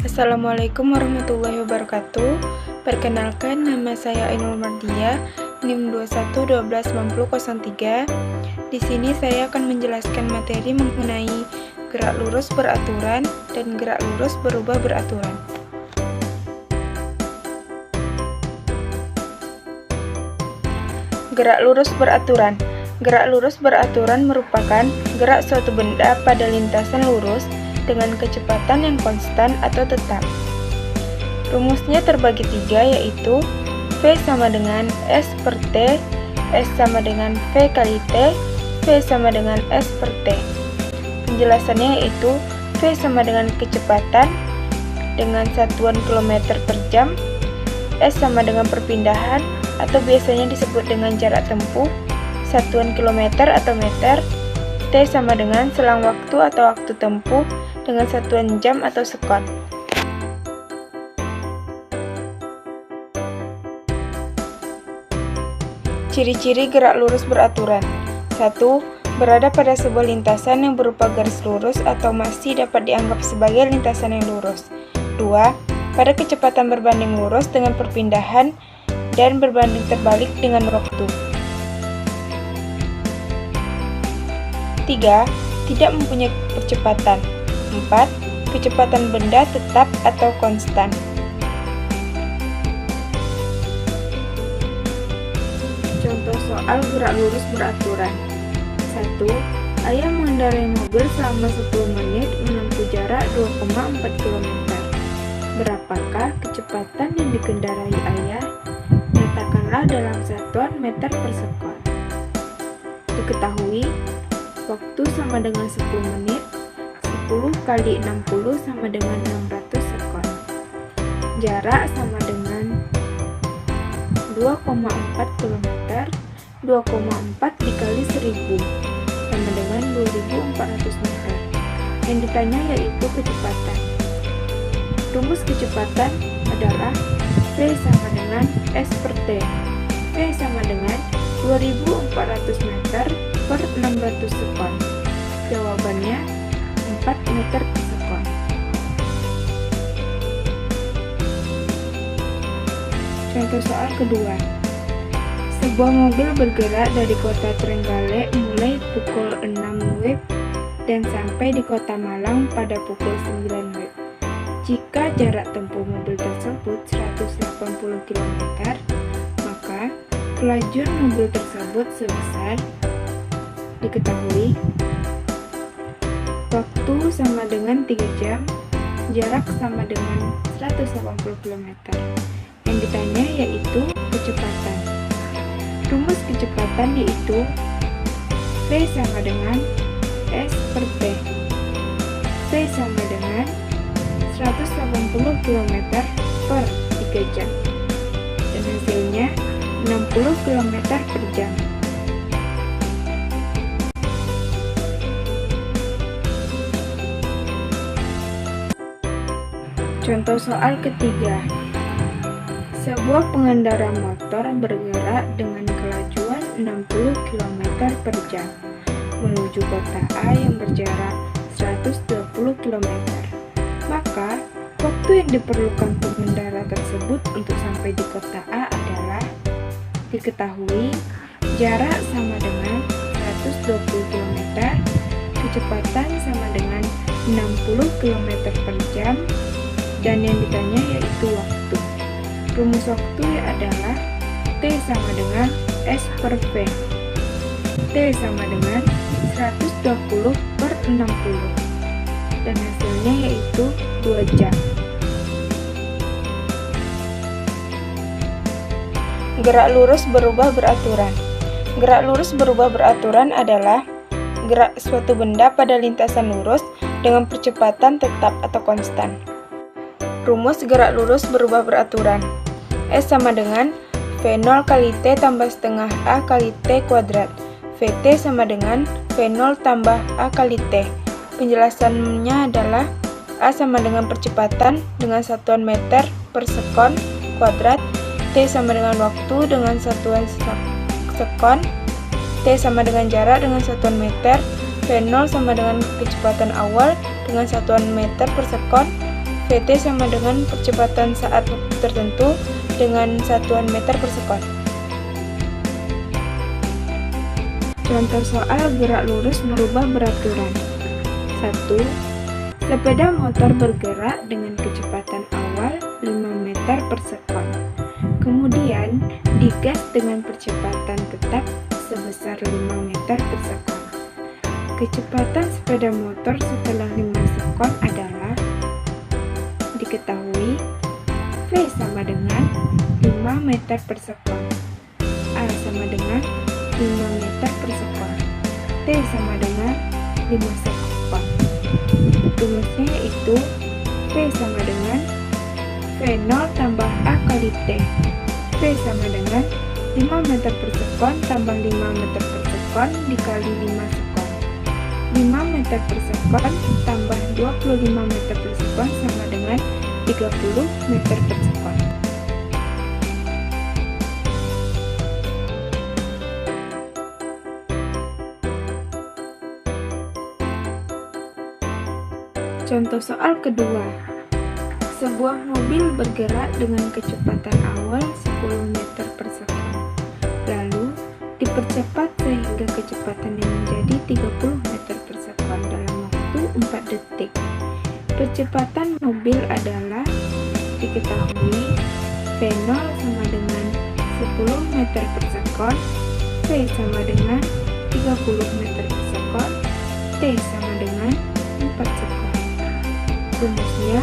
Assalamualaikum warahmatullahi wabarakatuh. Perkenalkan, nama saya Ainul Mardiah, NIM 21129003. Di sini saya akan menjelaskan materi mengenai gerak lurus beraturan dan gerak lurus berubah beraturan. Gerak lurus beraturan. Gerak lurus beraturan merupakan gerak suatu benda pada lintasan lurus dengan kecepatan yang konstan atau tetap. Rumusnya terbagi tiga, yaitu V sama dengan S per T, S sama dengan V kali T, V sama dengan S per T. Penjelasannya yaitu V sama dengan kecepatan dengan satuan kilometer per jam, S sama dengan perpindahan atau biasanya disebut dengan jarak tempuh, satuan kilometer atau meter, T sama dengan selang waktu atau waktu tempuh dengan satuan jam atau sekon. Ciri-ciri gerak lurus beraturan. 1. Berada pada sebuah lintasan yang berupa garis lurus atau masih dapat dianggap sebagai lintasan yang lurus. 2. Pada kecepatan berbanding lurus dengan perpindahan dan berbanding terbalik dengan waktu. 3. Tidak mempunyai percepatan. 4. Kecepatan benda tetap atau konstan. Contoh soal gerak lurus beraturan. 1. Ayah mengendarai mobil selama 10 menit menempuh jarak 2,4 km. Berapakah kecepatan yang dikendarai ayah? Nyatakanlah dalam satuan meter per sekon. Diketahui, waktu sama dengan 10 menit, 10 kali 60 sama dengan 600 sekon. Jarak sama dengan 2,4 km, 2,4 dikali 1000 sama dengan 2400 meter. Yang ditanya yaitu kecepatan. Rumus kecepatan adalah V sama dengan S per T. V sama dengan 2400 meter per 600 sekon. Jawabannya 4 meter per sekon. Contoh soal kedua. Sebuah mobil bergerak dari kota Trenggalek mulai pukul 6 WIB dan sampai di kota Malang pada pukul 9 WIB. Jika jarak tempuh mobil tersebut 180 km, maka kelajuan mobil tersebut sebesar. Diketahui, waktu sama dengan 3 jam, jarak sama dengan 180 km. Yang ditanya yaitu kecepatan. Rumus kecepatan yaitu V sama dengan S per T. V sama dengan 180 km per 3 jam. Dan hasilnya 60 km per jam. Contoh soal ketiga. Sebuah pengendara motor bergerak dengan kelajuan 60 km per jam menuju kota A yang berjarak 120 km. Maka, waktu yang diperlukan pengendara tersebut untuk sampai di kota A adalah. Diketahui, jarak sama dengan 120 km, kecepatan sama dengan 60 km per jam, dan yang ditanya yaitu waktu. Rumus waktu adalah T sama dengan S per V. T sama dengan 120 per 60. Dan hasilnya yaitu 2 jam. Gerak lurus berubah beraturan. Gerak lurus berubah beraturan adalah gerak suatu benda pada lintasan lurus dengan percepatan tetap atau konstan. Rumus gerak lurus berubah beraturan. S sama dengan V0 kali T tambah setengah A kali T kuadrat. VT sama dengan V0 tambah A kali T. Penjelasannya adalah A sama dengan percepatan dengan satuan meter per sekon kuadrat, T sama dengan waktu dengan satuan sekon, T sama dengan jarak dengan satuan meter, V0 sama dengan kecepatan awal dengan satuan meter per sekon, Vt sama dengan percepatan saat tertentu dengan satuan meter per sekon. Contoh soal gerak lurus merubah beraturan. 1. Sepeda motor bergerak dengan kecepatan awal 5 meter per sekon. Kemudian digas dengan percepatan tetap sebesar 5 meter per sekon. Kecepatan sepeda motor setelah 5 sekon adalah diketahui V sama dengan 5 meter per sekon, A sama dengan 5 meter per sekon, T sama dengan 5 sekon. Rumusnya yaitu V sama dengan V0 tambah A kali T. V sama dengan 5 meter per sekon tambah 5 meter per sekon dikali 5 sekon. 5 meter per sekon tambah 25 meter per sekon sama dengan 30 meter per sekon. Contoh soal kedua. Sebuah mobil bergerak dengan kecepatan awal 10 meter per sekon. Lalu dipercepat sehingga kecepatannya menjadi 30 meter per sekon dalam waktu 4 detik. Percepatan mobil adalah diketahui V0 sama dengan 10 meter per sekon, V sama dengan 30 meter per sekon, T sama dengan 4 sekon. Rumusnya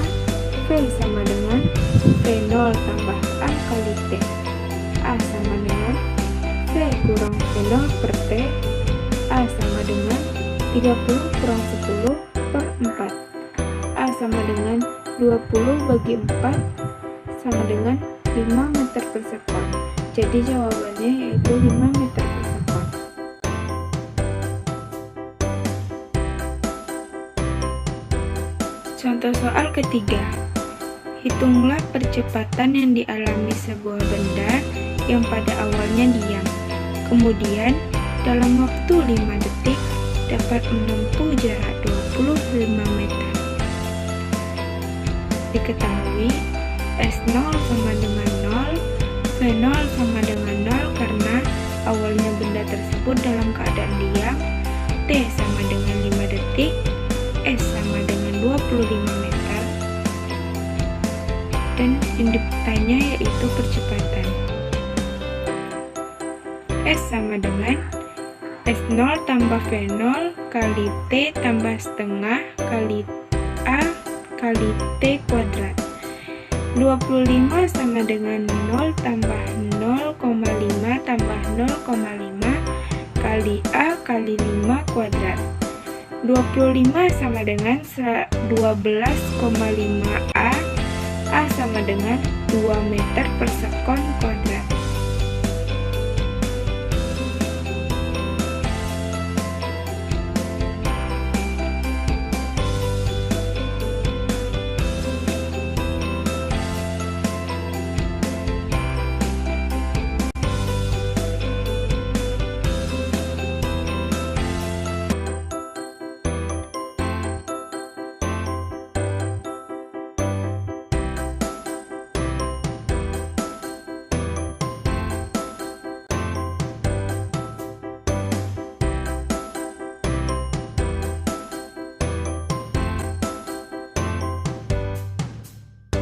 V sama dengan V0 tambah A kali T. A sama dengan V kurang V0 per T. A sama dengan 30 kurang 10 per 4. A sama dengan 20 bagi 4 sama dengan 5 meter per sekon. Jadi jawabannya yaitu 5 meter per sekon. Contoh soal ketiga. Hitunglah percepatan yang dialami sebuah benda yang pada awalnya diam. Kemudian dalam waktu 5 detik dapat menempuh jarak 25 meter. Diketahui S0 sama dengan 0, V0 sama dengan 0 karena awalnya benda tersebut dalam keadaan diam, T sama dengan 5 detik, S sama dengan 25 meter, dan yang ditanya yaitu percepatan. S sama dengan S0 tambah V0 kali T tambah setengah kali A kali T kuadrat. 25 sama dengan 0 tambah 0,5 tambah 0,5 kali A kali 5 kuadrat. 25 sama dengan 12,5 A. A sama dengan 2 meter per sekon kuadrat.